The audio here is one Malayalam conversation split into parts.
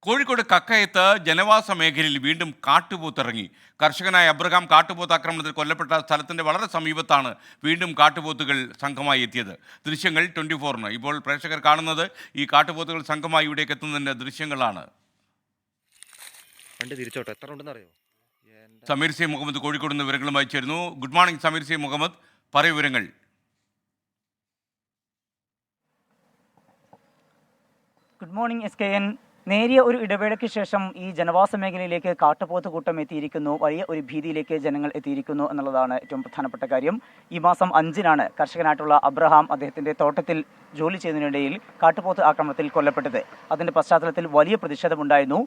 കോഴിക്കോട് കക്കയത്ത് ജനവാസ മേഖലയിൽ വീണ്ടും കാട്ടുപോത്തിറങ്ങി. കർഷകനായ അബ്രഹാം കാട്ടുപോത്ത് ആക്രമണത്തിൽ കൊല്ലപ്പെട്ട സ്ഥലത്തിൻ്റെ വളരെ സമീപത്താണ് വീണ്ടും കാട്ടുപോത്തുകൾ സംഘമായി എത്തിയത്. ദൃശ്യങ്ങൾ 24-ന്. ഇപ്പോൾ പ്രേക്ഷകർ കാണുന്നത് ഈ കാട്ടുപോത്തുകൾ സംഘമായി ഇവിടേക്ക് എത്തുന്നതിൻ്റെ ദൃശ്യങ്ങളാണ്. സമീർ സി മുഹമ്മദ് കോഴിക്കോട് നിന്ന് വിവരങ്ങളുമായി ചേരുന്നു. ഗുഡ് മോർണിംഗ് സമീർ സി മുഹമ്മദ്, പറയൂ വിവരങ്ങൾ. Good morning SKN. നേരിയ ഒരു ഇടവേളയ്ക്ക് ശേഷം ഈ ജനവാസ മേഖലയിലേക്ക് കാട്ടുപോത്ത് കൂട്ടം എത്തിയിരിക്കുന്നു. വലിയ ഒരു ഭീതിയിലേക്ക് ജനങ്ങൾ എത്തിയിരിക്കുന്നു എന്നുള്ളതാണ് ഏറ്റവും പ്രധാനപ്പെട്ട കാര്യം. ഈ മാസം 5-നാണ് കർഷകനായിട്ടുള്ള അബ്രഹാം അദ്ദേഹത്തിൻ്റെ തോട്ടത്തിൽ ജോലി ചെയ്യുന്നതിനിടയിൽ കാട്ടുപോത്ത് ആക്രമണത്തിൽ കൊല്ലപ്പെട്ടത്. അതിൻ്റെ പശ്ചാത്തലത്തിൽ വലിയ പ്രതിഷേധമുണ്ടായിരുന്നു.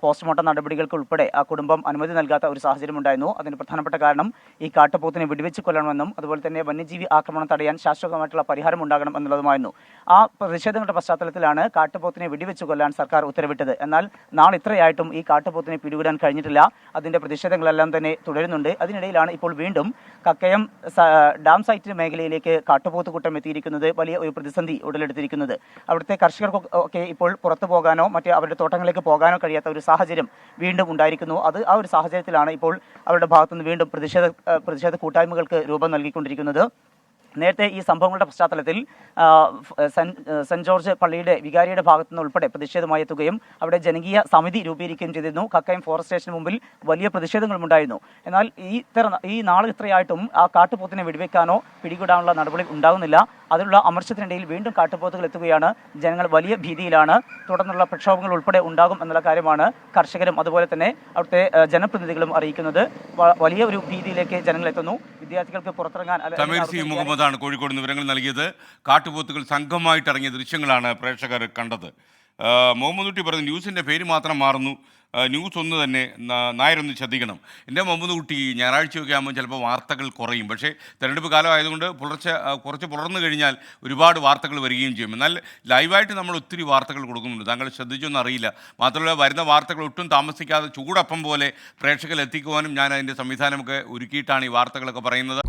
പോസ്റ്റ്മോർട്ടം നടപടികൾക്ക് ഉൾപ്പെടെ ആ കുടുംബം അനുമതി നൽകാത്ത ഒരു സാഹചര്യമുണ്ടായിരുന്നു. അതിന് പ്രധാനപ്പെട്ട കാരണം ഈ കാട്ടുപോത്തിനെ വെടിവെച്ച് കൊല്ലണമെന്നും അതുപോലെ തന്നെ വന്യജീവി ആക്രമണം തടയാൻ ശാശ്വതമായിട്ടുള്ള പരിഹാരം ഉണ്ടാകണം എന്നുള്ളതുമായിരുന്നു. ആ പ്രതിഷേധങ്ങളുടെ പശ്ചാത്തലത്തിലാണ് കാട്ടുപോത്തിനെ വെടിവെച്ച് കൊല്ലാൻ സർക്കാർ ഉത്തരവിട്ടത്. എന്നാൽ നാളെ ഇത്രയായിട്ടും ഈ കാട്ടുപോത്തിനെ പിടികൂടാൻ കഴിഞ്ഞിട്ടില്ല. അതിൻ്റെ പ്രതിഷേധങ്ങളെല്ലാം തന്നെ തുടരുന്നുണ്ട്. അതിനിടയിലാണ് ഇപ്പോൾ വീണ്ടും കക്കയം ഡാം സൈറ്റ് മേഖലയിലേക്ക് കാട്ടുപോത്ത് കൂട്ടം എത്തിയിരിക്കുന്നത്. വലിയ ഒരു പ്രതിസന്ധി ഉടലെടുത്തിരിക്കുന്നത്. അവിടുത്തെ കർഷകർക്കൊക്കെ ഇപ്പോൾ പുറത്തു പോകാനോ മറ്റ് അവരുടെ തോട്ടങ്ങളിലേക്ക് പോകാനോ കഴിയാത്ത ഒരു സാഹചര്യം വീണ്ടും ഉണ്ടായിരിക്കുന്നു. ആ ഒരു സാഹചര്യത്തിലാണ് ഇപ്പോൾ അവരുടെ ഭാഗത്തുനിന്ന് വീണ്ടും പ്രതിഷേധ കൂട്ടായ്മകൾക്ക് രൂപം നൽകിക്കൊണ്ടിരിക്കുന്നത്. നേരത്തെ ഈ സംഭവങ്ങളുടെ പശ്ചാത്തലത്തിൽ സെന്റ് ജോർജ് പള്ളിയുടെ വികാരിയുടെ ഭാഗത്തുനിന്ന് ഉൾപ്പെടെ പ്രതിഷേധമായി എത്തുകയും അവിടെ ജനകീയ സമിതി രൂപീകരിക്കുകയും ചെയ്തിരുന്നു. കക്കയം ഫോറസ്റ്റ് സ്റ്റേഷന് മുമ്പിൽ വലിയ പ്രതിഷേധങ്ങളുണ്ടായിരുന്നു. എന്നാൽ ഈ നാളെ ഇത്രയായിട്ടും ആ കാട്ടുപോത്തിനെ വെടിവെക്കാനോ പിടികൂടാനുള്ള നടപടി ഉണ്ടാകുന്നില്ല. അതിനുള്ള അമർഷത്തിനിടയിൽ വീണ്ടും കാട്ടുപോത്തുകൾ എത്തുകയാണ്. ജനങ്ങൾ വലിയ ഭീതിയിലാണ്. തുടർന്നുള്ള പ്രക്ഷോഭങ്ങൾ ഉൾപ്പെടെ ഉണ്ടാകും എന്നുള്ള കാര്യമാണ് കർഷകരും അതുപോലെ തന്നെ അവിടുത്തെ ജനപ്രതിനിധികളും അറിയിക്കുന്നത്. വലിയ ഒരു ഭീതിയിലേക്ക് ജനങ്ങൾ എത്തുന്നു. വിദ്യാർത്ഥികൾക്ക് പുറത്തിറങ്ങാൻ മുഹമ്മദാണ് കോഴിക്കോട് വിവരങ്ങൾ നൽകിയത്. കാട്ടുപോത്തുകൾ സംഘമായിട്ട് ഇറങ്ങിയ ദൃശ്യങ്ങളാണ് പ്രേക്ഷകർ കണ്ടത്. മുഹമ്മദ് കുട്ടി പറഞ്ഞു ന്യൂസിൻ്റെ പേര് മാത്രം മാറുന്നു, ന്യൂസ് ഒന്ന് തന്നെ, നായരൊന്ന് ശ്രദ്ധിക്കണം. എൻ്റെ മുഹമ്മദ് കുട്ടി ഞായറാഴ്ചയൊക്കെ ആകുമ്പോൾ ചിലപ്പോൾ വാർത്തകൾ കുറയും. പക്ഷേ തെരഞ്ഞെടുപ്പ് കാലം ആയതുകൊണ്ട് കുറച്ച് പുലർന്നു കഴിഞ്ഞാൽ ഒരുപാട് വാർത്തകൾ വരികയും ചെയ്യും. എന്നാൽ ലൈവായിട്ട് നമ്മൾ ഒത്തിരി വാർത്തകൾ കൊടുക്കുന്നുണ്ട്. താങ്കൾ ശ്രദ്ധിച്ചൊന്നും അറിയില്ല. മാത്രമല്ല വരുന്ന വാർത്തകൾ ഒട്ടും താമസിക്കാതെ ചൂടപ്പം പോലെ പ്രേക്ഷകരിൽ എത്തിക്കുവാനും ഞാൻ അതിൻ്റെ സംവിധാനമൊക്കെ ഒരുക്കിയിട്ടാണ് ഈ വാർത്തകളൊക്കെ പറയുന്നത്.